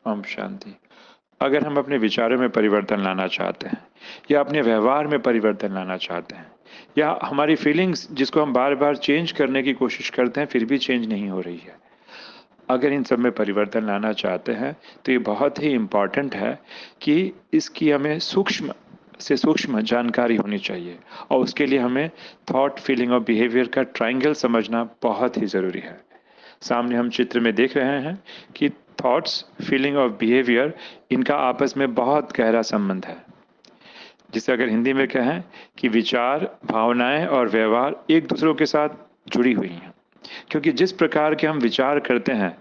ओम शांति। अगर हम अपने विचारों में परिवर्तन लाना चाहते हैं या अपने व्यवहार में परिवर्तन लाना चाहते हैं या हमारी फीलिंग्स जिसको हम बार बार चेंज करने की कोशिश करते हैं फिर भी चेंज नहीं हो रही है, अगर इन सब में परिवर्तन लाना चाहते हैं तो ये बहुत ही इम्पॉर्टेंट है कि इसकी हमें सूक्ष्म से सूक्ष्म जानकारी होनी चाहिए और उसके लिए हमें थॉट, फीलिंग और बिहेवियर का ट्रायंगल समझना बहुत ही ज़रूरी है। सामने हम चित्र में देख रहे हैं कि थॉट्स, फीलिंग और बिहेवियर, इनका आपस में बहुत गहरा संबंध है। जिसे अगर हिंदी में कहें कि विचार, भावनाएं और व्यवहार एक दूसरों के साथ जुड़ी हुई हैं, क्योंकि जिस प्रकार के हम विचार करते हैं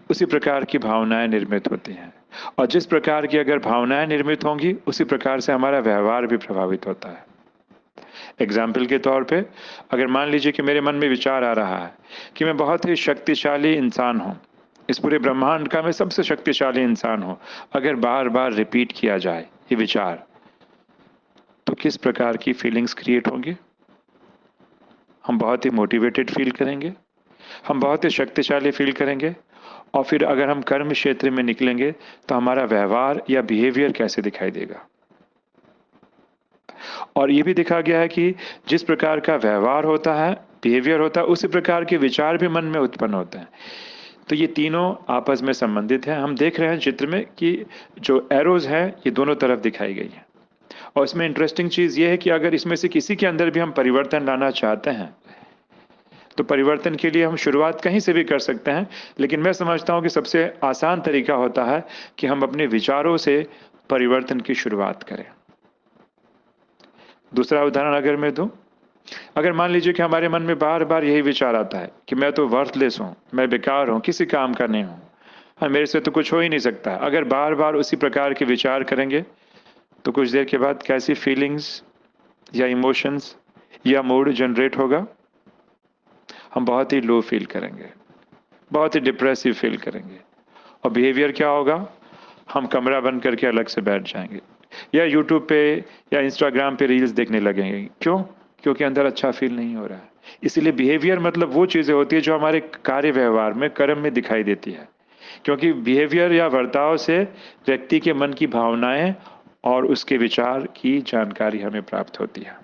उसी प्रकार की भावनाएं निर्मित होती हैं और जिस प्रकार की अगर भावनाएं निर्मित होंगी उसी प्रकार से हमारा व्यवहार भी प्रभावित होता है। एग्जाम्पल के तौर पे अगर मान लीजिए कि मेरे मन में विचार आ रहा है कि मैं बहुत ही शक्तिशाली इंसान हूँ, इस पूरे ब्रह्मांड का मैं सबसे शक्तिशाली इंसान हूँ, अगर बार बार रिपीट किया जाए ये विचार, तो किस प्रकार की फीलिंग्स क्रिएट होंगी? हम बहुत ही मोटिवेटेड फील करेंगे, हम बहुत ही शक्तिशाली फील करेंगे और फिर अगर हम कर्म क्षेत्र में निकलेंगे तो हमारा व्यवहार या बिहेवियर कैसे दिखाई देगा। और ये भी देखा गया है कि जिस प्रकार का व्यवहार होता है, बिहेवियर होता है, उसी प्रकार के विचार भी मन में उत्पन्न होते हैं। तो ये तीनों आपस में संबंधित हैं। हम देख रहे हैं चित्र में कि जो एरोज हैं ये दोनों तरफ दिखाई गई हैं और इसमें इंटरेस्टिंग चीज़ ये है कि अगर इसमें से किसी के अंदर भी हम परिवर्तन लाना चाहते हैं तो परिवर्तन के लिए हम शुरुआत कहीं से भी कर सकते हैं, लेकिन मैं समझता हूँ कि सबसे आसान तरीका होता है कि हम अपने विचारों से परिवर्तन की शुरुआत करें। दूसरा उदाहरण अगर मैं दूं, अगर मान लीजिए कि हमारे मन में बार बार यही विचार आता है कि मैं तो वर्थलेस हूँ, मैं बेकार हूँ, किसी काम का नहीं हूँ, हाँ मेरे से तो कुछ हो ही नहीं सकता। अगर बार बार उसी प्रकार के विचार करेंगे तो कुछ देर के बाद कैसी फीलिंग्स या इमोशंस या मूड जनरेट होगा? हम बहुत ही लो फील करेंगे, बहुत ही डिप्रेसिव फील करेंगे और बिहेवियर क्या होगा? हम कमरा बंद करके अलग से बैठ जाएंगे या यूट्यूब पे या इंस्टाग्राम पे रील्स देखने लगेंगे। क्यों? क्योंकि अंदर अच्छा फील नहीं हो रहा है। इसीलिए बिहेवियर मतलब वो चीज़ें होती है जो हमारे कार्य व्यवहार में, कर्म में दिखाई देती है, क्योंकि बिहेवियर या बर्ताव से व्यक्ति के मन की भावनाएं और उसके विचार की जानकारी हमें प्राप्त होती है।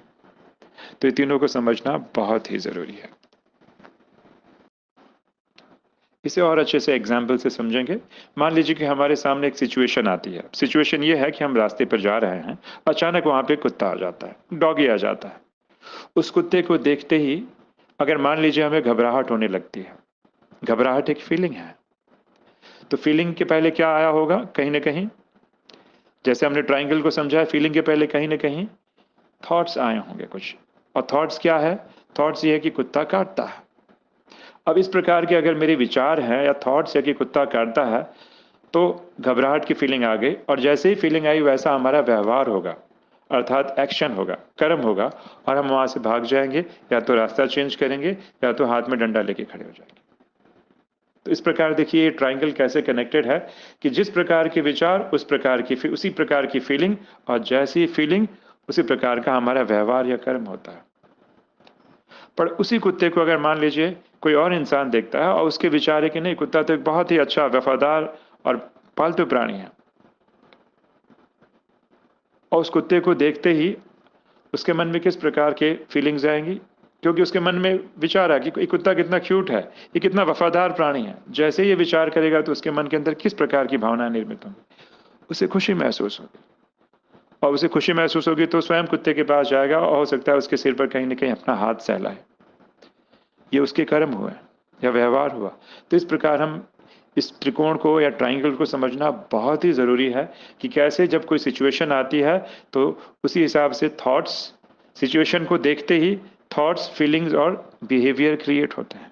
तो ये तीनों को समझना बहुत ही ज़रूरी है। इसे और अच्छे से एग्जाम्पल से समझेंगे। मान लीजिए कि हमारे सामने एक सिचुएशन आती है। सिचुएशन ये है कि हम रास्ते पर जा रहे हैं, अचानक वहाँ पे कुत्ता आ जाता है, डॉगी आ जाता है। उस कुत्ते को देखते ही अगर मान लीजिए हमें घबराहट होने लगती है, घबराहट एक फीलिंग है, तो फीलिंग के पहले क्या आया होगा? कहीं ना कहीं, जैसे हमने ट्राइंगल को समझा है, फीलिंग के पहले कहीं ना कहीं थॉट्स आए होंगे कुछ। और थॉट्स क्या है? थॉट्स ये है कि कुत्ता काटता है। अब इस प्रकार के अगर मेरे विचार हैं या थॉट्स है कि कुत्ता काटता है, तो घबराहट की फीलिंग आ गई और जैसे ही फीलिंग आई वैसा हमारा व्यवहार होगा, अर्थात एक्शन होगा, कर्म होगा और हम वहां से भाग जाएंगे, या तो रास्ता चेंज करेंगे या तो हाथ में डंडा लेके खड़े हो जाएंगे। तो इस प्रकार देखिए ये ट्राइंगल कैसे कनेक्टेड है कि जिस प्रकार के विचार उस प्रकार की उसी प्रकार की फीलिंग और जैसी फीलिंग उसी प्रकार का हमारा व्यवहार या कर्म होता है। पर उसी कुत्ते को अगर मान लीजिए कोई और इंसान देखता है और उसके विचार है कि नहीं, कुत्ता तो एक बहुत ही अच्छा, वफादार और पालतू प्राणी है, और उस कुत्ते को देखते ही उसके मन में किस प्रकार के फीलिंग्स आएंगी? क्योंकि उसके मन में विचार है कि ये कुत्ता कितना क्यूट है, ये कितना वफादार प्राणी है। जैसे ही ये विचार करेगा तो उसके मन के अंदर किस प्रकार की भावनाएं निर्मित होंगी? उसे खुशी महसूस होगी और उसे खुशी महसूस होगी तो स्वयं कुत्ते के पास जाएगा और हो सकता है उसके सिर पर कहीं ना कहीं अपना हाथ सहलाए। ये उसके कर्म हुए या व्यवहार हुआ। तो इस प्रकार हम इस त्रिकोण को या ट्राइंगल को समझना बहुत ही ज़रूरी है कि कैसे जब कोई सिचुएशन आती है तो उसी हिसाब से थॉट्स, सिचुएशन को देखते ही थॉट्स, फीलिंग्स और बिहेवियर क्रिएट होते हैं।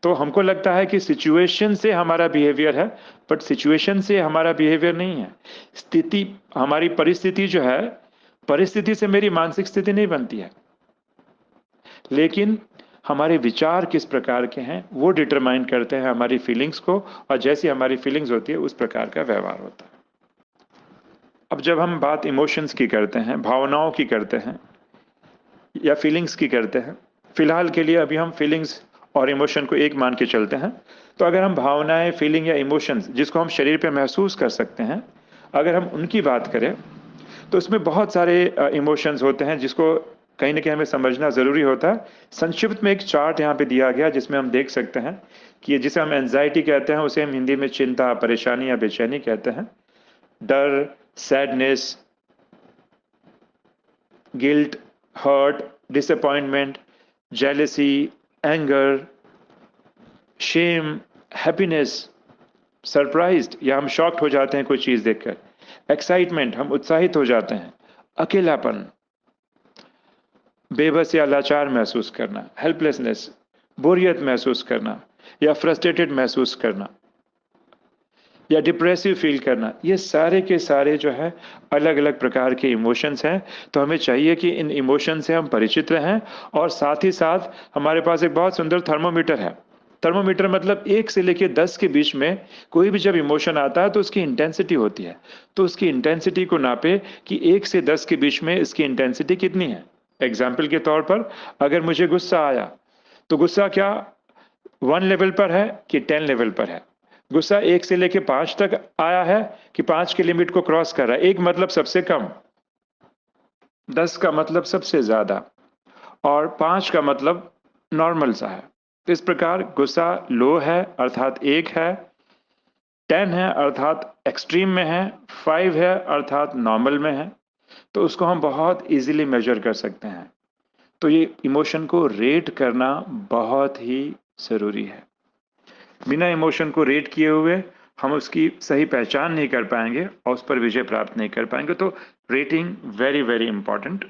तो हमको लगता है कि सिचुएशन से हमारा बिहेवियर है, बट सिचुएशन से हमारा बिहेवियर नहीं है। स्थिति, हमारी परिस्थिति जो है, परिस्थिति से मेरी मानसिक स्थिति नहीं बनती है, लेकिन हमारे विचार किस प्रकार के हैं वो डिटरमाइन करते हैं हमारी फीलिंग्स को, और जैसी हमारी फीलिंग्स होती है उस प्रकार का व्यवहार होता है। अब जब हम बात इमोशंस की करते हैं, भावनाओं की करते हैं या फीलिंग्स की करते हैं, फिलहाल के लिए अभी हम फीलिंग्स और इमोशन को एक मान के चलते हैं, तो अगर हम भावनाएं, फीलिंग या इमोशंस जिसको हम शरीर पे महसूस कर सकते हैं, अगर हम उनकी बात करें तो उसमें बहुत सारे इमोशंस होते हैं जिसको कहीं न कहीं हमें समझना ज़रूरी होता है। संक्षिप्त में एक चार्ट यहाँ पे दिया गया जिसमें हम देख सकते हैं कि ये जिसे हम एंग्ज़ायटी कहते हैं, उसे हम हिंदी में चिंता, परेशानी या बेचैनी कहते हैं। डर, sadness, guilt, hurt, disappointment, jealousy, anger, shame, happiness, surprised या हम शॉक्ड हो जाते हैं कोई चीज़ देखकर, एक्साइटमेंट हम उत्साहित हो जाते हैं, अकेलापन, बेबस या लाचार महसूस करना, हेल्पलेसनेस, बोरियत महसूस करना या फ्रस्ट्रेटेड महसूस करना या डिप्रेसिव फील करना, ये सारे के सारे जो है अलग अलग प्रकार के इमोशंस हैं। तो हमें चाहिए कि इन इमोशन से हम परिचित रहें और साथ ही साथ हमारे पास एक बहुत सुंदर थर्मोमीटर है। थर्मोमीटर मतलब 1 से लेके 10 के बीच में कोई भी जब इमोशन आता है तो उसकी इंटेंसिटी होती है, तो उसकी इंटेंसिटी को नापे कि 1 से 10 के बीच में इसकी इंटेंसिटी कितनी है। एग्जाम्पल के तौर पर अगर मुझे गुस्सा आया तो गुस्सा क्या 1 लेवल पर है कि 10 लेवल पर है। गुस्सा 1 से लेके 5 तक आया है कि 5 की लिमिट को क्रॉस कर रहा है। 1 मतलब सबसे कम, 10 का मतलब सबसे ज्यादा और 5 का मतलब नॉर्मल सा है। तो इस प्रकार गुस्सा लो है अर्थात 1 है, 10 है अर्थात एक्सट्रीम में है, 5 है अर्थात नॉर्मल में है। तो उसको हम बहुत इजीली मेजर कर सकते हैं। तो ये इमोशन को रेट करना बहुत ही जरूरी है। बिना इमोशन को रेट किए हुए हम उसकी सही पहचान नहीं कर पाएंगे और उस पर विजय प्राप्त नहीं कर पाएंगे। तो रेटिंग वेरी वेरी इंपॉर्टेंट।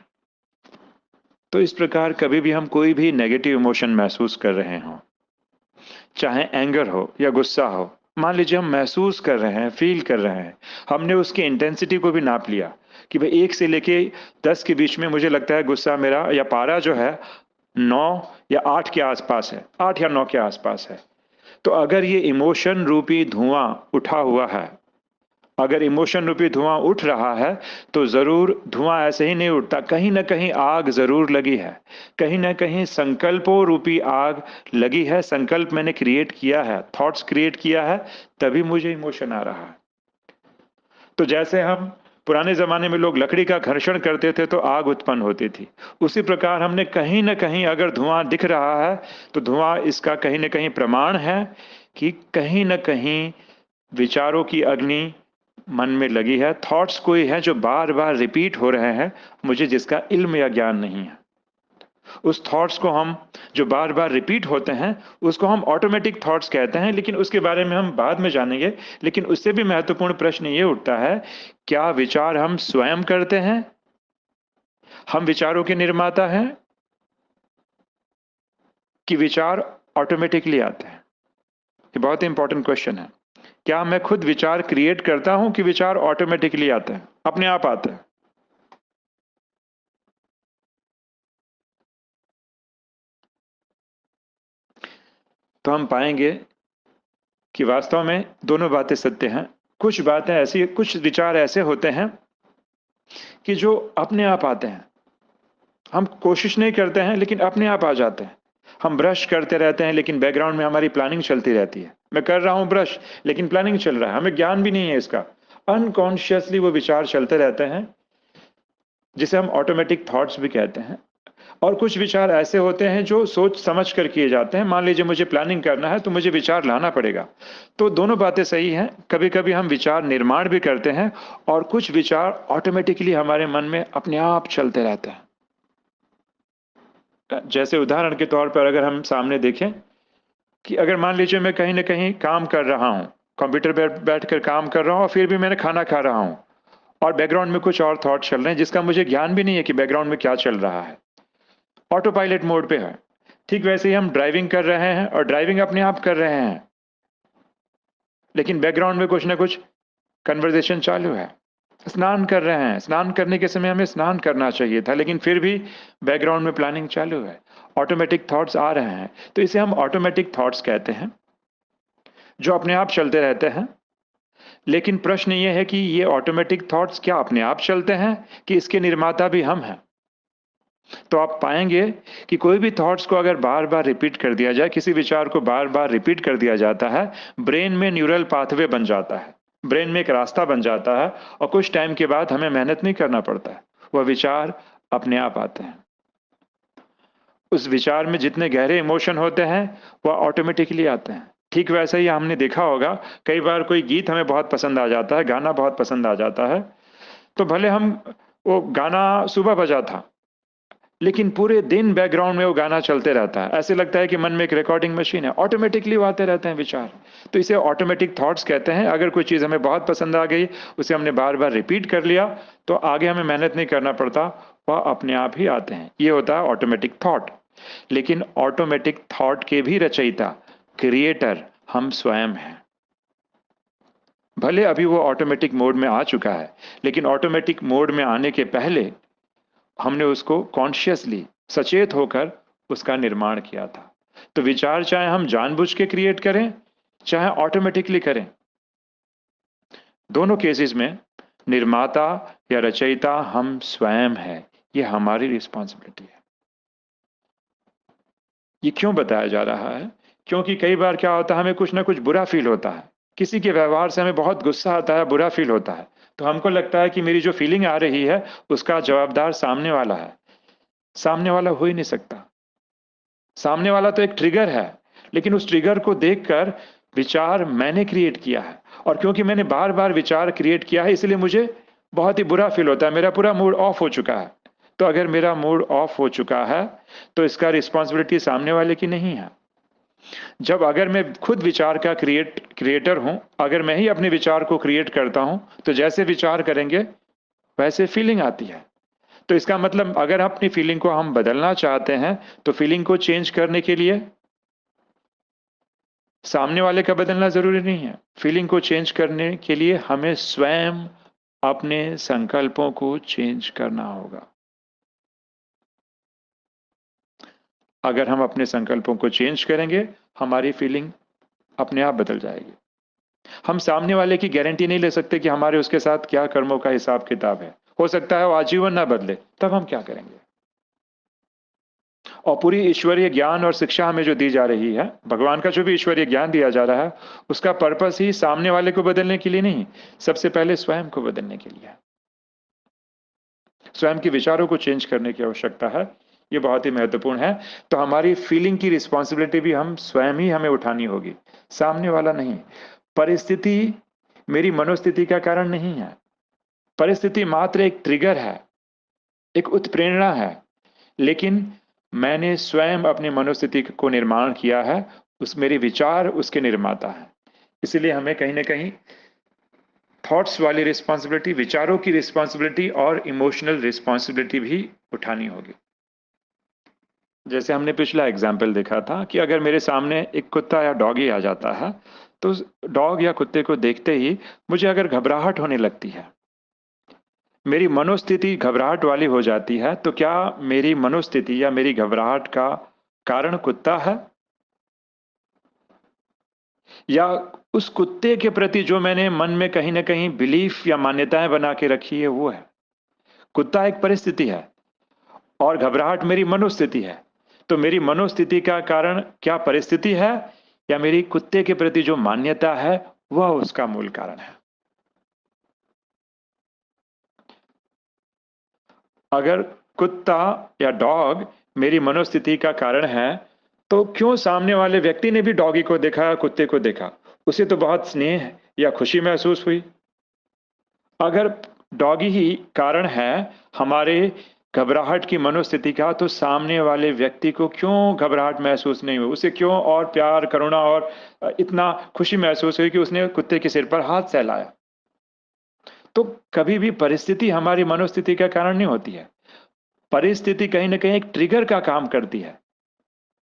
तो इस प्रकार कभी भी हम कोई भी नेगेटिव इमोशन महसूस कर रहे हों, चाहे एंगर हो या गुस्सा हो, मान लीजिए हम महसूस कर रहे हैं, फील कर रहे हैं, हमने उसकी इंटेंसिटी को भी नाप लिया कि भाई 1 से लेके 10 के बीच में मुझे लगता है गुस्सा मेरा या पारा जो है 9 या 8 के आसपास है, 8 या 9 के आसपास है। तो अगर ये इमोशन रूपी धुआं उठा हुआ है, अगर इमोशन रूपी धुआं उठ रहा है तो जरूर धुआं ऐसे ही नहीं उठता, कहीं ना कहीं आग जरूर लगी है, कहीं ना कहीं संकल्पों रूपी आग लगी है। संकल्प मैंने क्रिएट किया है, थॉट्स क्रिएट किया है, तभी मुझे इमोशन आ रहा है। तो जैसे हम पुराने जमाने में लोग लकड़ी का घर्षण करते थे तो आग उत्पन्न होती थी, उसी प्रकार हमने कहीं ना कहीं अगर धुआं दिख रहा है तो धुआं इसका कहीं ना कहीं प्रमाण है कि कहीं ना कहीं विचारों की अग्नि मन में लगी है। थॉट्स कोई है जो बार बार रिपीट हो रहे हैं, मुझे जिसका इल्म या ज्ञान नहीं है। उस थॉट्स को हम जो बार बार रिपीट होते हैं उसको हम ऑटोमेटिक थॉट्स कहते हैं, लेकिन उसके बारे में हम बाद में जानेंगे। लेकिन उससे भी महत्वपूर्ण प्रश्न ये उठता है, क्या विचार हम स्वयं करते हैं? हम विचारों के निर्माता हैं कि विचार ऑटोमेटिकली आते हैं? ये बहुत ही इंपॉर्टेंट क्वेश्चन है। क्या मैं खुद विचार क्रिएट करता हूं कि विचार ऑटोमेटिकली आते हैं, अपने आप आते हैं? तो हम पाएंगे कि वास्तव में दोनों बातें सत्य हैं। कुछ बातें ऐसी, कुछ विचार ऐसे होते हैं कि जो अपने आप आते हैं, हम कोशिश नहीं करते हैं लेकिन अपने आप आ जाते हैं। हम ब्रश करते रहते हैं लेकिन बैकग्राउंड में हमारी प्लानिंग चलती रहती है। मैं कर रहा हूं ब्रश लेकिन प्लानिंग चल रहा है, हमें ज्ञान भी नहीं है इसका। अनकॉन्शियसली वो विचार चलते रहते हैं जिसे हम ऑटोमेटिक थॉट्स भी कहते हैं। और कुछ विचार ऐसे होते हैं जो सोच समझ कर किए जाते हैं। मान लीजिए मुझे प्लानिंग करना है तो मुझे विचार लाना पड़ेगा। तो दोनों बातें सही हैं। कभी कभी हम विचार निर्माण भी करते हैं और कुछ विचार ऑटोमेटिकली हमारे मन में अपने आप चलते रहते हैं। जैसे उदाहरण के तौर पर अगर हम सामने देखें कि अगर मान लीजिए मैं कहीं ना कहीं काम कर रहा हूं, कंप्यूटर पर बैठकर काम कर रहा हूं और फिर भी मैंने खाना खा रहा हूं और बैकग्राउंड में कुछ और थॉट चल रहे हैं जिसका मुझे ज्ञान भी नहीं है कि बैकग्राउंड में क्या चल रहा है, ऑटो पायलट मोड पे है। ठीक वैसे ही हम ड्राइविंग कर रहे हैं और ड्राइविंग अपने आप कर रहे हैं, लेकिन बैकग्राउंड में कुछ ना कुछ कन्वर्सेशन चालू है। स्नान कर रहे हैं, स्नान करने के समय हमें स्नान करना चाहिए था लेकिन फिर भी बैकग्राउंड में प्लानिंग चालू है, ऑटोमेटिक थॉट्स आ रहे हैं। तो इसे हम ऑटोमेटिक थॉट्स कहते हैं जो अपने आप चलते रहते हैं। लेकिन प्रश्न ये है कि ये ऑटोमेटिक थॉट्स क्या अपने आप चलते हैं कि इसके निर्माता भी हम हैं? तो आप पाएंगे कि कोई भी थॉट्स को अगर बार बार रिपीट कर दिया जाए, किसी विचार को बार बार रिपीट कर दिया जाता है, ब्रेन में न्यूरल पाथवे बन जाता है, ब्रेन में एक रास्ता बन जाता है, और कुछ टाइम के बाद हमें मेहनत नहीं करना पड़ता है, वह विचार अपने आप आते हैं। उस विचार में जितने गहरे इमोशन होते हैं वह ऑटोमेटिकली आते हैं। ठीक वैसे ही हमने देखा होगा, कई बार कोई गीत हमें बहुत पसंद आ जाता है, गाना बहुत पसंद आ जाता है, तो भले हम वो गाना सुबह बजा था, लेकिन पूरे दिन बैकग्राउंड में वो गाना चलते रहता है, ऐसे लगता है कि मन में एक रिकॉर्डिंग मशीन है, ऑटोमेटिकली वो आते रहते हैं विचार। तो इसे ऑटोमेटिक थॉट्स कहते हैं। अगर कोई चीज़ हमें बहुत पसंद आ गई, उसे हमने बार बार रिपीट कर लिया, तो आगे हमें मेहनत नहीं करना पड़ता, वह अपने आप ही आते हैं। ये होता है ऑटोमेटिक थॉट। लेकिन ऑटोमेटिक थॉट के भी रचयिता, क्रिएटर, हम स्वयं हैं। भले अभी वो ऑटोमेटिक मोड में आ चुका है, लेकिन ऑटोमेटिक मोड में आने के पहले हमने उसको कॉन्शियसली, सचेत होकर उसका निर्माण किया था। तो विचार चाहे हम जानबूझ के क्रिएट करें, चाहे ऑटोमेटिकली करें, दोनों केसेस में निर्माता या रचयिता हम स्वयं हैं। ये हमारी रिस्पॉन्सिबिलिटी है। ये क्यों बताया जा रहा है? क्योंकि कई बार क्या होता है, हमें कुछ ना कुछ बुरा फील होता है, किसी के व्यवहार से हमें बहुत गुस्सा आता है, बुरा फील होता है, तो हमको लगता है कि मेरी जो फीलिंग आ रही है उसका जवाबदार सामने वाला है। सामने वाला हो ही नहीं सकता। सामने वाला तो एक ट्रिगर है, लेकिन उस ट्रिगर को देखकर विचार मैंने क्रिएट किया है, और क्योंकि मैंने बार बार विचार क्रिएट किया है, इसलिए मुझे बहुत ही बुरा फील होता है, मेरा पूरा मूड ऑफ हो चुका है। तो अगर मेरा मूड ऑफ हो चुका है, तो इसका रिस्पॉन्सिबिलिटी सामने वाले की नहीं है। जब अगर मैं खुद विचार का क्रिएटर हूं, अगर मैं ही अपने विचार को क्रिएट करता हूं, तो जैसे विचार करेंगे वैसे फीलिंग आती है। तो इसका मतलब अगर अपनी फीलिंग को हम बदलना चाहते हैं, तो फीलिंग को चेंज करने के लिए सामने वाले का बदलना जरूरी नहीं है। फीलिंग को चेंज करने के लिए हमें स्वयं अपने संकल्पों को चेंज करना होगा। अगर हम अपने संकल्पों को चेंज करेंगे, हमारी फीलिंग अपने आप बदल जाएगी। हम सामने वाले की गारंटी नहीं ले सकते कि हमारे उसके साथ क्या कर्मों का हिसाब किताब है। हो सकता है वो आजीवन ना बदले, तब हम क्या करेंगे? और पूरी ईश्वरीय ज्ञान और शिक्षा हमें जो दी जा रही है, भगवान का जो भी ईश्वरीय ज्ञान दिया जा रहा है, उसका पर्पस ही सामने वाले को बदलने के लिए नहीं, सबसे पहले स्वयं को बदलने के लिए है। स्वयं के विचारों को चेंज करने की आवश्यकता है। ये बहुत ही महत्वपूर्ण है। तो हमारी फीलिंग की रिस्पॉन्सिबिलिटी भी हम स्वयं ही हमें उठानी होगी, सामने वाला नहीं। परिस्थिति मेरी मनोस्थिति का कारण नहीं है। परिस्थिति मात्र एक ट्रिगर है, एक उत्प्रेरणा है, लेकिन मैंने स्वयं अपनी मनोस्थिति को निर्माण किया है। उस मेरे विचार उसके निर्माता है। इसलिए हमें कहीं ना कहीं थॉट्स वाली रिस्पॉन्सिबिलिटी, विचारों की रिस्पॉन्सिबिलिटी और इमोशनल रिस्पॉन्सिबिलिटी भी उठानी होगी। जैसे हमने पिछला एग्जाम्पल देखा था कि अगर मेरे सामने एक कुत्ता या डॉगी आ जाता है, तो डॉग या कुत्ते को देखते ही मुझे अगर घबराहट होने लगती है, मेरी मनोस्थिति घबराहट वाली हो जाती है, तो क्या मेरी मनोस्थिति या मेरी घबराहट का कारण कुत्ता है, या उस कुत्ते के प्रति जो मैंने मन में कहीं ना कहीं बिलीफ या मान्यताएं बना के रखी है वो है? कुत्ता एक परिस्थिति है और घबराहट मेरी मनोस्थिति है। तो मेरी मनोस्थिति का कारण क्या परिस्थिति है, या मेरी कुत्ते के प्रति जो मान्यता है वह उसका मूल कारण है? अगर कुत्ता या डॉग मेरी मनोस्थिति का कारण है, तो क्यों सामने वाले व्यक्ति ने भी डॉगी को देखा या कुत्ते को देखा, उसे तो बहुत स्नेह या खुशी महसूस हुई। अगर डॉगी ही कारण है हमारे घबराहट की मनोस्थिति का, तो सामने वाले व्यक्ति को क्यों घबराहट महसूस नहीं हुई, उसे क्यों और प्यार, करुणा और इतना खुशी महसूस हुई कि उसने कुत्ते के सिर पर हाथ सहलाया? तो कभी भी परिस्थिति हमारी मनोस्थिति का कारण नहीं होती है। परिस्थिति कहीं ना कहीं एक ट्रिगर का काम करती है,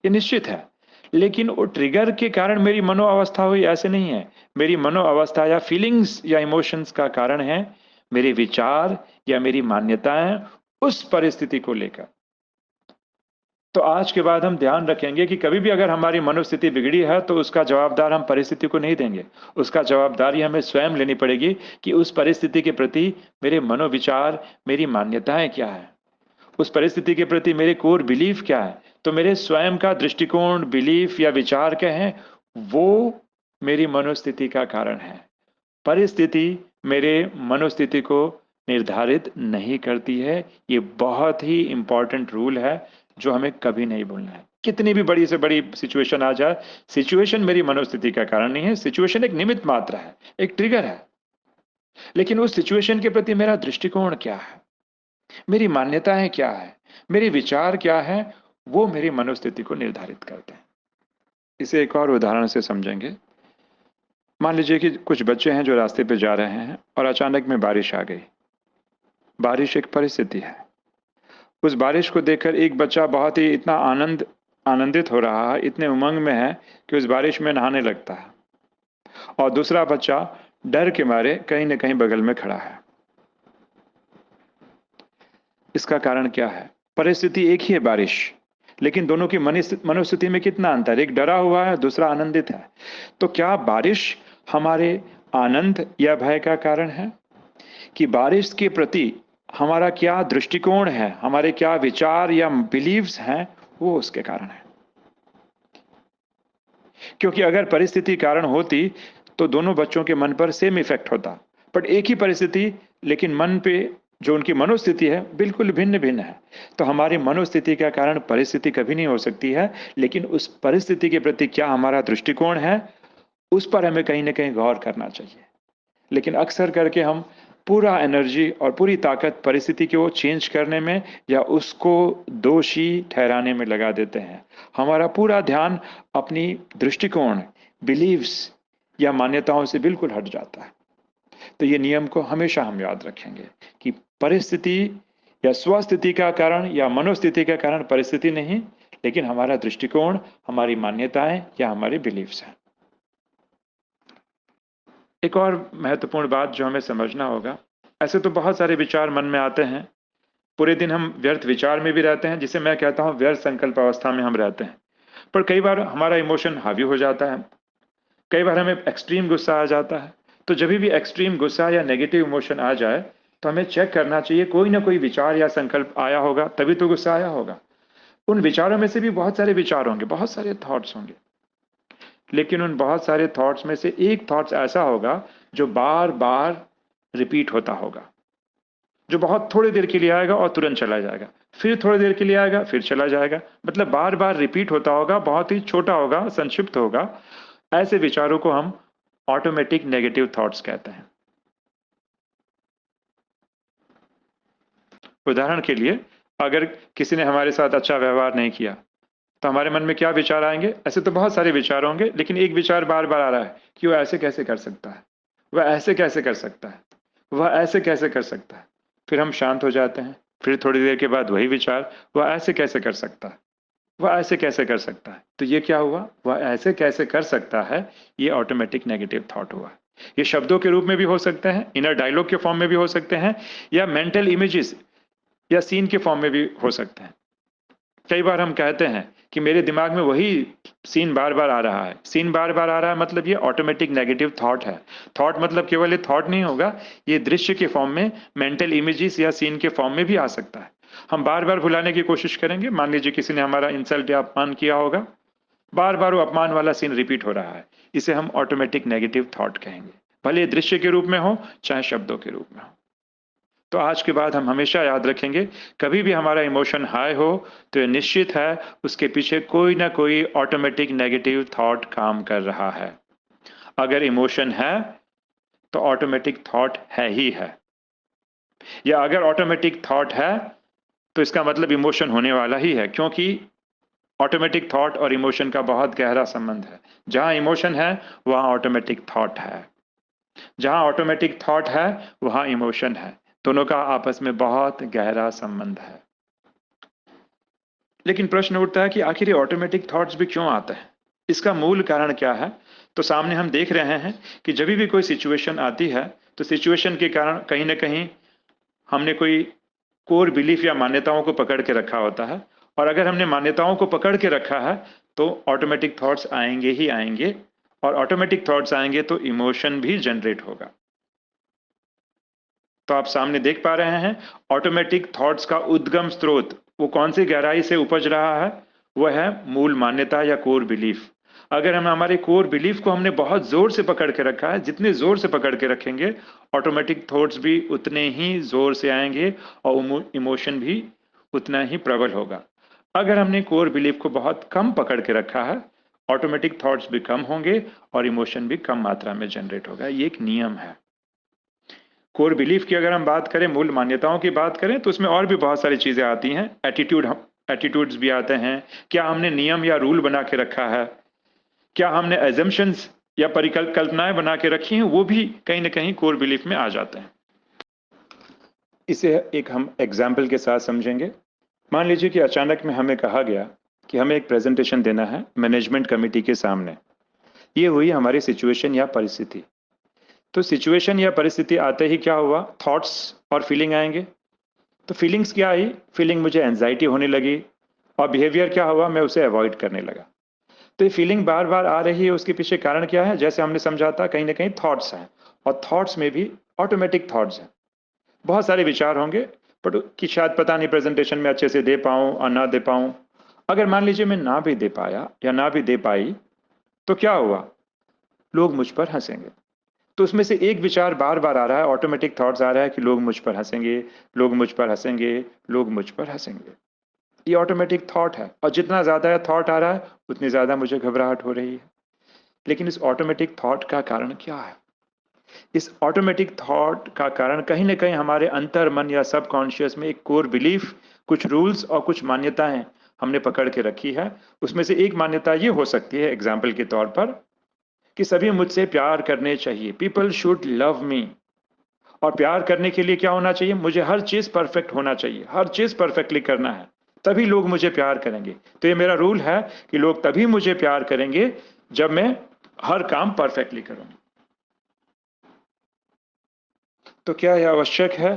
ये निश्चित है। लेकिन वो ट्रिगर के कारण मेरी मनोअवस्था हुई, ऐसे नहीं है। मेरी मनोअवस्था या फीलिंग्स या इमोशंस का कारण है मेरे विचार या मेरी मान्यताएं उस परिस्थिति को लेकर। तो आज के बाद हम ध्यान रखेंगे कि कभी भी अगर हमारी मनोस्थिति बिगड़ी है, तो उसका जवाबदार हम परिस्थिति को नहीं देंगे। उसका जवाबदारी हमें स्वयं लेनी पड़ेगी कि उस परिस्थिति के प्रति मेरे मनोविचार, मेरी मान्यताएं क्या है। उस परिस्थिति के प्रति मेरे कोर बिलीफ क्या है, तो मेरे स्वयं का दृष्टिकोण, बिलीफ या विचार क्या है, वो मेरी मनोस्थिति का कारण है। परिस्थिति मेरे मनोस्थिति को निर्धारित नहीं करती है। ये बहुत ही इंपॉर्टेंट रूल है जो हमें कभी नहीं भूलना है। कितनी भी बड़ी से बड़ी सिचुएशन आ जाए, सिचुएशन मेरी मनोस्थिति का कारण नहीं है। सिचुएशन एक निमित्त मात्र है, एक ट्रिगर है, लेकिन उस सिचुएशन के प्रति मेरा दृष्टिकोण क्या है, मेरी मान्यताएं क्या है, मेरे विचार क्या है, वो मेरी मनोस्थिति को निर्धारित करते हैं। इसे एक और उदाहरण से समझेंगे। मान लीजिए कि कुछ बच्चे हैं जो रास्ते पे जा रहे हैं और अचानक में बारिश आ गई। बारिश एक परिस्थिति है। उस बारिश को देखकर एक बच्चा बहुत ही इतना आनंदित हो रहा है, इतने उमंग में है कि उस बारिश में नहाने लगता है, और दूसरा बच्चा डर के मारे कहीं न कहीं बगल में खड़ा है। इसका कारण क्या है? परिस्थिति एक ही है, बारिश, लेकिन दोनों की मनोस्थिति में कितना अंतर, एक डरा हुआ है, दूसरा आनंदित है। तो क्या बारिश हमारे आनंद या भय का कारण है, कि बारिश के प्रति हमारा क्या दृष्टिकोण है, हमारे क्या विचार या बिलीव्स हैं, वो उसके कारण है। क्योंकि अगर परिस्थिति कारण होती तो दोनों बच्चों के मन पर सेम इफेक्ट होता, बट एक ही परिस्थिति, लेकिन मन पे जो उनकी मनोस्थिति है बिल्कुल भिन्न भिन्न है। तो हमारी मनोस्थिति का कारण परिस्थिति कभी नहीं हो सकती है, लेकिन उस परिस्थिति के प्रति क्या हमारा दृष्टिकोण है, उस पर हमें कहीं ना कहीं गौर करना चाहिए। लेकिन अक्सर करके हम पूरा एनर्जी और पूरी ताकत परिस्थिति को चेंज करने में या उसको दोषी ठहराने में लगा देते हैं। हमारा पूरा ध्यान अपनी दृष्टिकोण, बिलीव्स या मान्यताओं से बिल्कुल हट जाता है। तो ये नियम को हमेशा हम याद रखेंगे कि परिस्थिति या स्वस्थिति का कारण या मनोस्थिति का कारण परिस्थिति नहीं, लेकिन हमारा दृष्टिकोण, हमारी मान्यताएं या हमारे बिलीव्स हैं। एक और महत्वपूर्ण बात जो हमें समझना होगा, ऐसे तो बहुत सारे विचार मन में आते हैं, पूरे दिन हम व्यर्थ विचार में भी रहते हैं, जिसे मैं कहता हूं व्यर्थ संकल्प अवस्था में हम रहते हैं। पर कई बार हमारा इमोशन हावी हो जाता है, कई बार हमें एक्सट्रीम गुस्सा आ जाता है। तो जब भी एक्सट्रीम गुस्सा या नेगेटिव इमोशन आ जाए तो हमें चेक करना चाहिए, कोई ना कोई विचार या संकल्प आया होगा, तभी तो गुस्सा आया होगा। उन विचारों में से भी बहुत सारे विचार होंगे, बहुत सारे थॉट्स होंगे, लेकिन उन बहुत सारे थॉट्स में से एक थॉट्स ऐसा होगा जो बार बार रिपीट होता होगा, जो बहुत थोड़ी देर के लिए आएगा और तुरंत चला जाएगा, फिर थोड़ी देर के लिए आएगा, फिर चला जाएगा, मतलब बार बार रिपीट होता होगा, बहुत ही छोटा होगा, संक्षिप्त होगा। ऐसे विचारों को हम ऑटोमेटिक नेगेटिव थॉट्स कहते हैं। उदाहरण के लिए, अगर किसी ने हमारे साथ अच्छा व्यवहार नहीं किया तो हमारे मन में क्या विचार आएंगे? ऐसे तो बहुत सारे विचार होंगे, लेकिन एक विचार बार बार आ रहा है कि वह ऐसे कैसे कर सकता है, वह ऐसे कैसे कर सकता है, वह ऐसे कैसे कर सकता है। फिर हम शांत हो जाते हैं, फिर थोड़ी देर के बाद वही विचार, वह ऐसे कैसे कर सकता है, वह ऐसे कैसे कर सकता है। तो ये क्या हुआ? वह ऐसे कैसे कर सकता है, ये ऑटोमेटिक नेगेटिव थॉट हुआ। ये शब्दों के रूप में भी हो सकते हैं, इनर डायलॉग के फॉर्म में भी हो सकते हैं, या मेंटल इमेजेस या सीन के फॉर्म में भी हो सकते हैं। कई बार हम कहते हैं कि मेरे दिमाग में वही सीन बार बार आ रहा है। सीन बार बार आ रहा है मतलब ये ऑटोमेटिक नेगेटिव थॉट है। थॉट मतलब केवल ये थॉट नहीं होगा, ये दृश्य के फॉर्म में, मेंटल इमेजेस या सीन के फॉर्म में भी आ सकता है। हम बार बार भुलाने की कोशिश करेंगे। मान लीजिए किसी ने हमारा इंसल्ट या अपमान किया होगा, बार बार वो अपमान वाला सीन रिपीट हो रहा है, इसे हम ऑटोमेटिक नेगेटिव थॉट कहेंगे, भले दृश्य के रूप में हो चाहे शब्दों के रूप में हो। तो आज के बाद हम हमेशा याद रखेंगे, कभी भी हमारा इमोशन हाई हो तो ये निश्चित है उसके पीछे कोई ना कोई ऑटोमेटिक नेगेटिव थॉट काम कर रहा है। अगर इमोशन है तो ऑटोमेटिक थॉट है ही है, या अगर ऑटोमेटिक थॉट है तो इसका मतलब इमोशन होने वाला ही है, क्योंकि ऑटोमेटिक थॉट और इमोशन का बहुत गहरा संबंध है। जहां इमोशन है वहां ऑटोमेटिक थॉट है, जहां ऑटोमेटिक थॉट है वहां इमोशन है। दोनों का आपस में बहुत गहरा संबंध है। लेकिन प्रश्न उठता है कि आखिर ये ऑटोमेटिक थॉट्स भी क्यों आते हैं, इसका मूल कारण क्या है? तो सामने हम देख रहे हैं कि जब भी कोई सिचुएशन आती है तो सिचुएशन के कारण कहीं ना कहीं हमने कोई कोर बिलीफ या मान्यताओं को पकड़ के रखा होता है, और अगर हमने मान्यताओं को पकड़ के रखा है तो ऑटोमेटिक थॉट्स आएंगे ही आएंगे, और ऑटोमेटिक थॉट्स आएंगे तो इमोशन भी जनरेट होगा। तो आप सामने देख पा रहे हैं ऑटोमेटिक थॉट्स का उद्गम स्रोत वो कौन सी गहराई से उपज रहा है, वह है मूल मान्यता या कोर बिलीफ। अगर हम हमारे कोर बिलीफ को हमने बहुत जोर से पकड़ के रखा है, जितने जोर से पकड़ के रखेंगे ऑटोमेटिक थॉट्स भी उतने ही जोर से आएंगे और इमोशन भी उतना ही प्रबल होगा। अगर हमने कोर बिलीफ को बहुत कम पकड़ के रखा है, ऑटोमेटिक थॉट्स भी कम होंगे और इमोशन भी कम मात्रा में जनरेट होगा। ये एक नियम है। कोर बिलीफ की अगर हम बात करें, मूल मान्यताओं की बात करें, तो उसमें और भी बहुत सारी चीजें आती हैं। एटीट्यूड्स भी आते हैं। क्या हमने नियम या रूल बना के रखा है, क्या हमने एजम्पशंस या परिकल्पनाएं बना के रखी हैं, वो भी कहीं ना कहीं कोर बिलीफ में आ जाते हैं। इसे एक हम एग्जाम्पल के साथ समझेंगे। मान लीजिए कि अचानक में हमें कहा गया कि हमें एक प्रेजेंटेशन देना है मैनेजमेंट कमेटी के सामने। ये हुई हमारी सिचुएशन या परिस्थिति। तो सिचुएशन या परिस्थिति आते ही क्या हुआ, थॉट्स और फीलिंग आएंगे। तो फीलिंग्स क्या आई, फीलिंग मुझे एंजाइटी होने लगी और बिहेवियर क्या हुआ, मैं उसे अवॉइड करने लगा। तो ये फीलिंग बार बार आ रही है, उसके पीछे कारण क्या है, जैसे हमने समझा था कहीं ना कहीं थॉट्स हैं, और थॉट्स में भी ऑटोमेटिक थॉट्स हैं। बहुत सारे विचार होंगे बट कि शायद पता नहीं प्रेजेंटेशन में अच्छे से दे पाऊं और ना दे पाऊं। अगर मान लीजिए मैं ना भी दे पाया या ना भी दे पाई, तो क्या हुआ, लोग मुझ पर हंसेंगे। तो उसमें से एक विचार बार बार आ रहा है, ऑटोमेटिक थॉट्स आ रहा है कि लोग मुझ पर हंसेंगे, लोग मुझ पर हंसेंगे, लोग मुझ पर हंसेंगे। ये ऑटोमेटिक थॉट है, और जितना ज्यादा थॉट आ रहा है उतनी ज्यादा मुझे घबराहट हो रही है। लेकिन इस ऑटोमेटिक थॉट का कारण क्या है? इस ऑटोमेटिक थॉट का कारण कहीं ना कहीं हमारे अंतर मन या सबकॉन्शियस में एक कोर बिलीफ, कुछ रूल्स और कुछ मान्यताएं हमने पकड़ के रखी है। उसमें से एक मान्यता ये हो सकती है एग्जाम्पल के तौर पर, कि सभी मुझसे प्यार करने चाहिए, पीपल शुड लव मी। और प्यार करने के लिए क्या होना चाहिए, मुझे हर चीज परफेक्ट होना चाहिए, हर चीज परफेक्टली करना है, तभी लोग मुझे प्यार करेंगे। तो ये मेरा रूल है कि लोग तभी मुझे प्यार करेंगे जब मैं हर काम परफेक्टली करूंगा। तो क्या यह आवश्यक है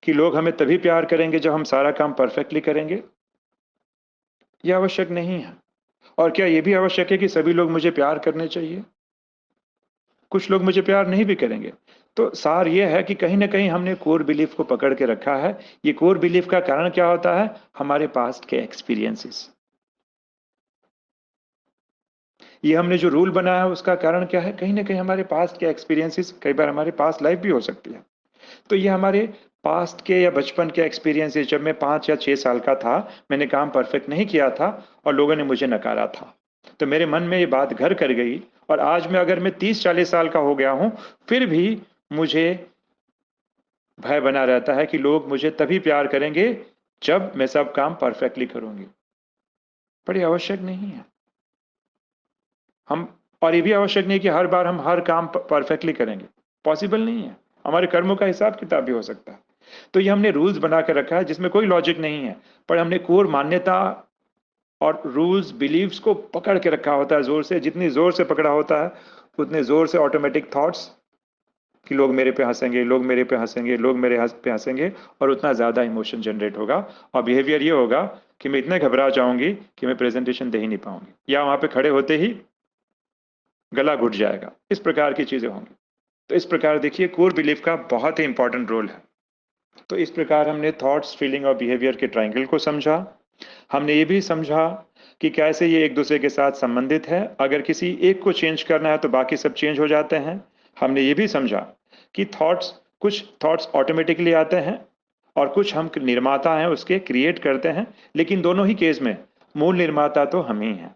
कि लोग हमें तभी प्यार करेंगे जब हम सारा काम परफेक्टली करेंगे? यह आवश्यक नहीं है। और क्या यह भी आवश्यक है कि सभी लोग मुझे प्यार करने चाहिए? कुछ लोग मुझे प्यार नहीं भी करेंगे। तो सार यह है कि कहीं ना कहीं हमने कोर बिलीफ को पकड़ के रखा है। ये कोर बिलीफ का कारण क्या होता है, हमारे पास्ट के एक्सपीरियंसेस। ये हमने जो रूल बनाया है उसका कारण क्या है, कहीं ना कहीं हमारे पास्ट के एक्सपीरियंसेस, कई बार हमारे पास्ट लाइफ भी हो सकती है। तो ये हमारे पास्ट के या बचपन के एक्सपीरियंसेस, जब मैं 5 या 6 साल का था, मैंने काम परफेक्ट नहीं किया था और लोगों ने मुझे नकारा था, तो मेरे मन में ये बात घर कर गई। और आज में अगर मैं 30-40 साल का हो गया हूं, फिर भी मुझे भय बना रहता है कि लोग मुझे तभी प्यार करेंगे जब मैं सब काम परफेक्टली करूंगी। पर ये आवश्यक नहीं है। हम और ये भी आवश्यक नहीं कि हर बार हम हर काम परफेक्टली करेंगे, पॉसिबल नहीं है। हमारे कर्मों का हिसाब किताब भी हो सकता है। तो ये हमने रूल्स बना के रखा है जिसमें कोई लॉजिक नहीं है, पर हमने कोर मान्यता और रूल्स बिलीव्स को पकड़ के रखा होता है जोर से। जितनी जोर से पकड़ा होता है उतने जोर से ऑटोमेटिक थॉट्स कि लोग मेरे पे हंसेंगे, लोग मेरे पे हंसेंगे, लोग मेरे पे हंसेंगे, और उतना ज्यादा इमोशन जनरेट होगा। और बिहेवियर ये होगा कि मैं इतने घबरा जाऊंगी कि मैं प्रेजेंटेशन दे ही नहीं पाऊंगी, या वहां पे खड़े होते ही गला घुट जाएगा। इस प्रकार की चीजें होंगी। तो इस प्रकार देखिए कोर बिलीफ का बहुत ही इंपॉर्टेंट रोल है। तो इस प्रकार हमने थॉट्स, फीलिंग और बिहेवियर के ट्रायंगल को समझा। हमने ये भी समझा कि कैसे ये एक दूसरे के साथ संबंधित है। अगर किसी एक को चेंज करना है तो बाकी सब चेंज हो जाते हैं। हमने ये भी समझा कि कुछ थॉट्स ऑटोमेटिकली आते हैं और कुछ हम निर्माता हैं उसके, क्रिएट करते हैं। लेकिन दोनों ही केस में मूल निर्माता तो हम ही हैं।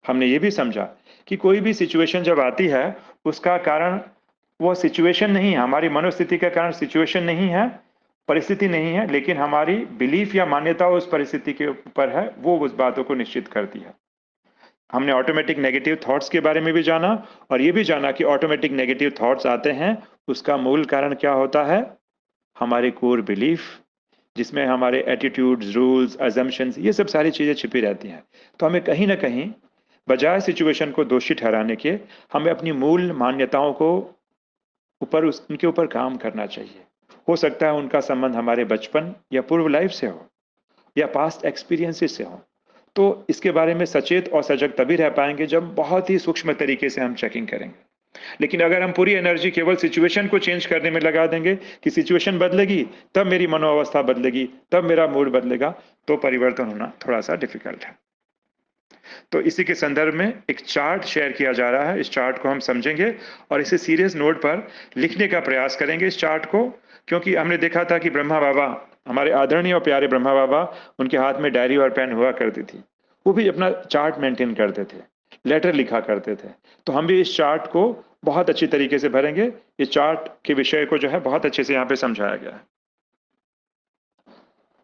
हमने ये भी समझा कि कोई भी सिचुएशन जब आती है उसका कारण वो सिचुएशन नहीं है, हमारी मनोस्थिति का कारण सिचुएशन नहीं है, परिस्थिति नहीं है, लेकिन हमारी बिलीफ या मान्यता उस परिस्थिति के ऊपर है, वो उस बातों को निश्चित करती है। हमने ऑटोमेटिक नेगेटिव थॉट्स के बारे में भी जाना, और ये भी जाना कि ऑटोमेटिक नेगेटिव थॉट्स आते हैं उसका मूल कारण क्या होता है, हमारे कोर बिलीफ, जिसमें हमारे एटीट्यूड्स, रूल्स, अजम्पशंस, ये सब सारी चीजें छिपी रहती हैं। तो हमें कहीं ना कहीं बजाय सिचुएशन को दोषी ठहराने के, हमें अपनी मूल मान्यताओं को उनके ऊपर काम करना चाहिए। हो सकता है उनका संबंध हमारे बचपन या पूर्व लाइफ से हो, या पास्ट एक्सपीरियंसेस से हो। तो इसके बारे में सचेत और सजग तभी रह पाएंगे जब बहुत ही सूक्ष्म तरीके से हम चेकिंग करेंगे। लेकिन अगर हम पूरी एनर्जी केवल सिचुएशन को चेंज करने में लगा देंगे कि सिचुएशन बदलेगी तब मेरी मनोअवस्था बदलेगी, तब मेरा मूड बदलेगा, तो परिवर्तन होना थोड़ा-सा डिफिकल्ट है। तो इसी के संदर्भ में एक चार्ट शेयर किया जा रहा है। इस चार्ट को हम समझेंगे और इसे सीरियस नोट पर लिखने का प्रयास करेंगे इस चार्ट को, क्योंकि हमने देखा था कि ब्रह्मा बाबा, हमारे आदरणीय और प्यारे ब्रह्मा बाबा, उनके हाथ में डायरी और पेन हुआ करती थी। वो भी अपना चार्ट मेंटेन करते थे, लेटर लिखा करते थे। तो हम भी इस चार्ट को बहुत अच्छी तरीके से भरेंगे। इस चार्ट के विषय को जो है बहुत अच्छे से यहाँ पे समझाया गया है।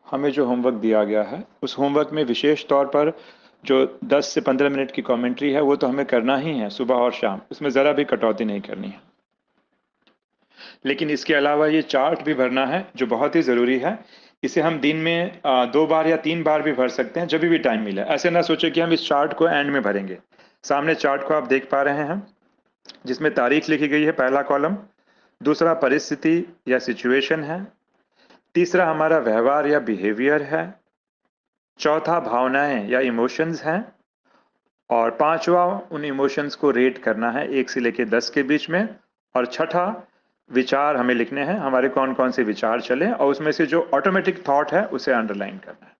हमें जो होमवर्क दिया गया है, उस होमवर्क में विशेष तौर पर जो 10 से 15 मिनट की कमेंट्री है, वो तो हमें करना ही है सुबह और शाम, उसमें ज़रा भी कटौती नहीं करनी है। लेकिन इसके अलावा ये चार्ट भी भरना है, जो बहुत ही ज़रूरी है। इसे हम दिन में 2 बार या 3 बार भी भर सकते हैं, जब भी टाइम मिले। ऐसे ना सोचें कि हम इस चार्ट को एंड में भरेंगे। सामने चार्ट को आप देख पा रहे हैं, जिसमें तारीख लिखी गई है, पहला कॉलम। दूसरा परिस्थिति या सिचुएशन है। तीसरा हमारा व्यवहार या बिहेवियर है। चौथा भावनाएं या इमोशंस हैं। और पांचवा उन इमोशंस को रेट करना है 1 से लेकर 10 के बीच में। और छठा विचार हमें लिखने हैं, हमारे कौन कौन से विचार चले, और उसमें से जो ऑटोमेटिक थॉट है उसे अंडरलाइन करना है।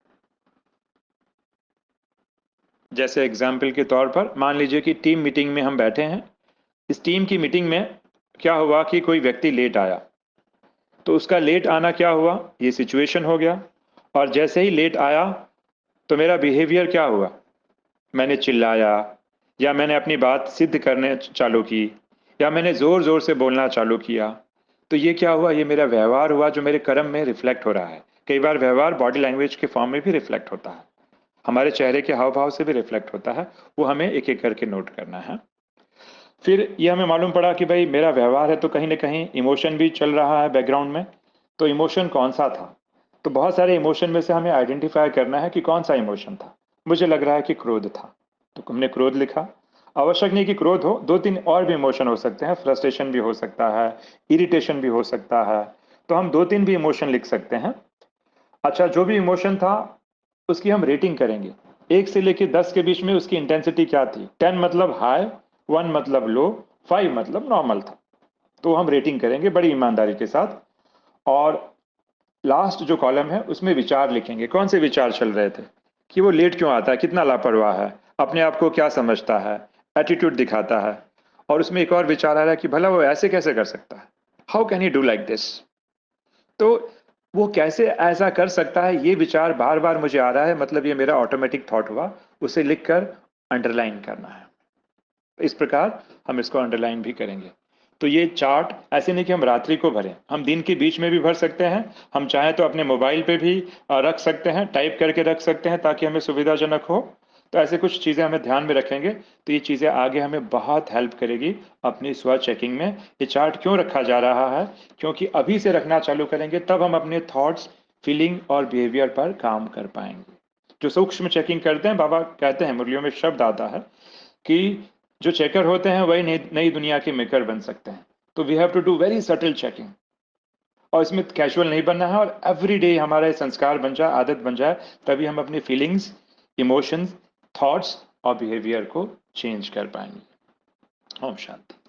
जैसे एग्जाम्पल के तौर पर मान लीजिए कि टीम मीटिंग में हम बैठे हैं। इस टीम की मीटिंग में क्या हुआ कि कोई व्यक्ति लेट आया, तो उसका लेट आना क्या हुआ, ये सिचुएशन हो गया। और जैसे ही लेट आया तो मेरा बिहेवियर क्या हुआ, मैंने चिल्लाया, या मैंने अपनी बात सिद्ध करने चालू की, या मैंने ज़ोर ज़ोर से बोलना चालू किया। तो ये क्या हुआ, ये मेरा व्यवहार हुआ, जो मेरे कर्म में रिफ्लेक्ट हो रहा है। कई बार व्यवहार बॉडी लैंग्वेज के फॉर्म में भी रिफ्लेक्ट होता है, हमारे चेहरे के हाव भाव से भी रिफ्लेक्ट होता है। वो हमें एक एक करके नोट करना है। फिर ये हमें मालूम पड़ा कि भाई मेरा व्यवहार है, तो कहीं ना कहीं इमोशन भी चल रहा है बैकग्राउंड में। तो इमोशन कौन सा था, तो बहुत सारे इमोशन में से हमें आइडेंटिफाई करना है कि कौन सा इमोशन था। मुझे लग रहा है कि क्रोध था, तो हमने क्रोध लिखा। आवश्यक नहीं कि क्रोध हो, 2-3 और भी इमोशन हो सकते हैं। फ्रस्ट्रेशन भी हो सकता है, इरिटेशन भी हो सकता है। तो हम 2-3 भी इमोशन लिख सकते हैं। अच्छा, जो भी इमोशन था उसकी हम रेटिंग करेंगे। 1 से लेकर 10 के बीच में उसकी इंटेंसिटी क्या थी। 10 मतलब हाई, 1 मतलब लो, 5 मतलब नॉर्मल था। तो हम रेटिंग करेंगे बड़ी ईमानदारी के साथ। और लास्ट जो कॉलम है उसमें विचार लिखेंगे, कौन से विचार चल रहे थे, कि वो लेट क्यों आता है, कितना लापरवाह है, अपने आप को क्या समझता है, एटीट्यूड दिखाता है। और उसमें एक और विचार आ रहा है कि भला वो ऐसे कैसे कर सकता है, how can he do like this. तो वो कैसे ऐसा कर सकता है, ये विचार बार बार मुझे आ रहा है, मतलब ये मेरा ऑटोमेटिक थॉट हुआ। उसे लिखकर अंडरलाइन करना है। इस प्रकार हम इसको अंडरलाइन भी करेंगे। तो ये चार्ट ऐसे नहीं कि हम रात्रि को भरें, हम दिन के बीच में भी भर सकते हैं। हम चाहें तो अपने मोबाइल पे भी रख सकते हैं, टाइप करके रख सकते हैं, ताकि हमें सुविधाजनक हो। तो ऐसे कुछ चीज़ें हमें ध्यान में रखेंगे, तो ये चीज़ें आगे हमें बहुत हेल्प करेगी अपनी स्व चेकिंग में। ये चार्ट क्यों रखा जा रहा है, क्योंकि अभी से रखना चालू करेंगे तब हम अपने थॉट्स, फीलिंग और बिहेवियर पर काम कर पाएंगे। जो सूक्ष्म चेकिंग करते हैं, बाबा कहते हैं, मुरलियों में शब्द आता है कि जो चेकर होते हैं वही नई नई दुनिया के मेकर बन सकते हैं। तो we have to do very subtle checking, और इसमें कैजुअल नहीं बनना है, और एवरी डे हमारा ये संस्कार बन जाए, आदत बन जाए। तभी हम अपनी फीलिंग्स, इमोशंस, थॉट्स और बिहेवियर को चेंज कर पाएंगे। ओम शांति।